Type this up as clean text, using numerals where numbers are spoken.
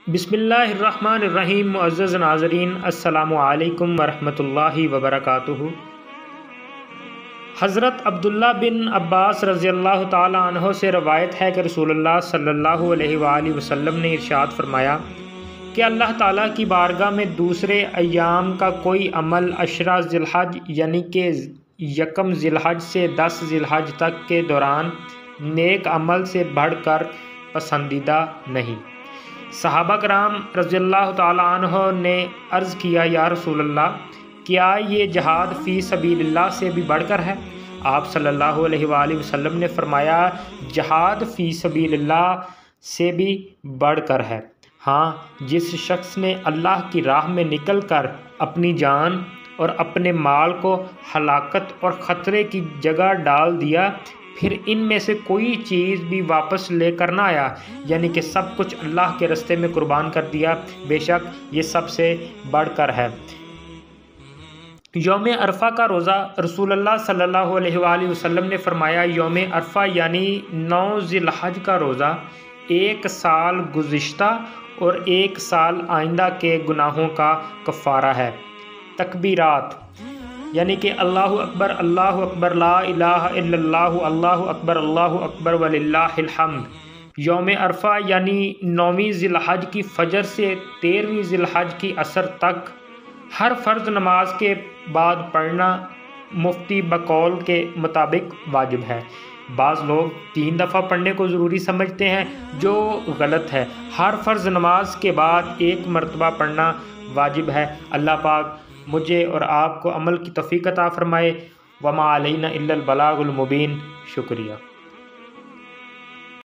بسم اللہ الرحمن الرحیم۔ معزز ناظرین، السلام علیکم ورحمۃ اللہ وبرکاتہ۔ حضرت عبداللہ بن عباس رضی اللہ تعالی عنہ سے روایت ہے کہ رسول اللہ صلی اللہ علیہ وآلہ وسلم نے ارشاد فرمایا کہ اللہ تعالیٰ کی بارگاہ میں دوسرے ایام کا کوئی عمل عشرہ ذی الحج یعنی کہ یکم ذی الحج سے 10 ذی الحج تک کے دوران نیک عمل سے بڑھ کر پسندیدہ نہیں۔ صحابہ کرام رضی اللہ تعالی عنہ نے عرض کیا، یا رسول اللہ، کیا یہ جہاد فی سبیل اللہ سے بھی بڑھ کر ہے؟ آپ صلی اللہ علیہ وآلہ وسلم نے فرمایا، جہاد فی سبیل اللہ سے بھی بڑھ کر ہے۔ ہاں، جس شخص نے اللہ کی راہ میں نکل کر اپنی جان اور اپنے مال کو ہلاکت اور خطرے کی جگہ ڈال دیا، پھر ان میں سے کوئی چیز بھی واپس لے کر نہ آیا، یعنی کہ سب کچھ اللہ کے راستے میں قربان کر دیا، بے شک یہ سب سے بڑھ کر ہے۔ یوم عرفہ کا روزہ، رسول اللہ صلی اللہ علیہ وآلہ وسلم نے فرمایا، یوم عرفہ یعنی 9 ذی الحج کا روزہ 1 سال گزشتہ اور 1 سال آئندہ کے گناہوں کا کفارہ ہے۔ تکبیرات یعنی کہ اللہ اکبر لا الہ الا اللہ، اللہ اکبر وللہ الحمد۔ یوم عرفہ یعنی 9ویں ذی الحج کی فجر سے 13ویں ذی الحج کی عصر تک ہر فرض نماز کے بعد پڑھنا مفتی بقول کے مطابق واجب ہے۔ بعض لوگ 3 دفعہ پڑھنے کو ضروری سمجھتے ہیں، جو غلط ہے۔ ہر فرض نماز کے بعد 1 مرتبہ پڑھنا واجب ہے۔ اللہ پاک مجھے اور آپ کو عمل کی توفیق عطا فرمائے۔ وما علینا الا البلاغ المبین۔ شکریہ۔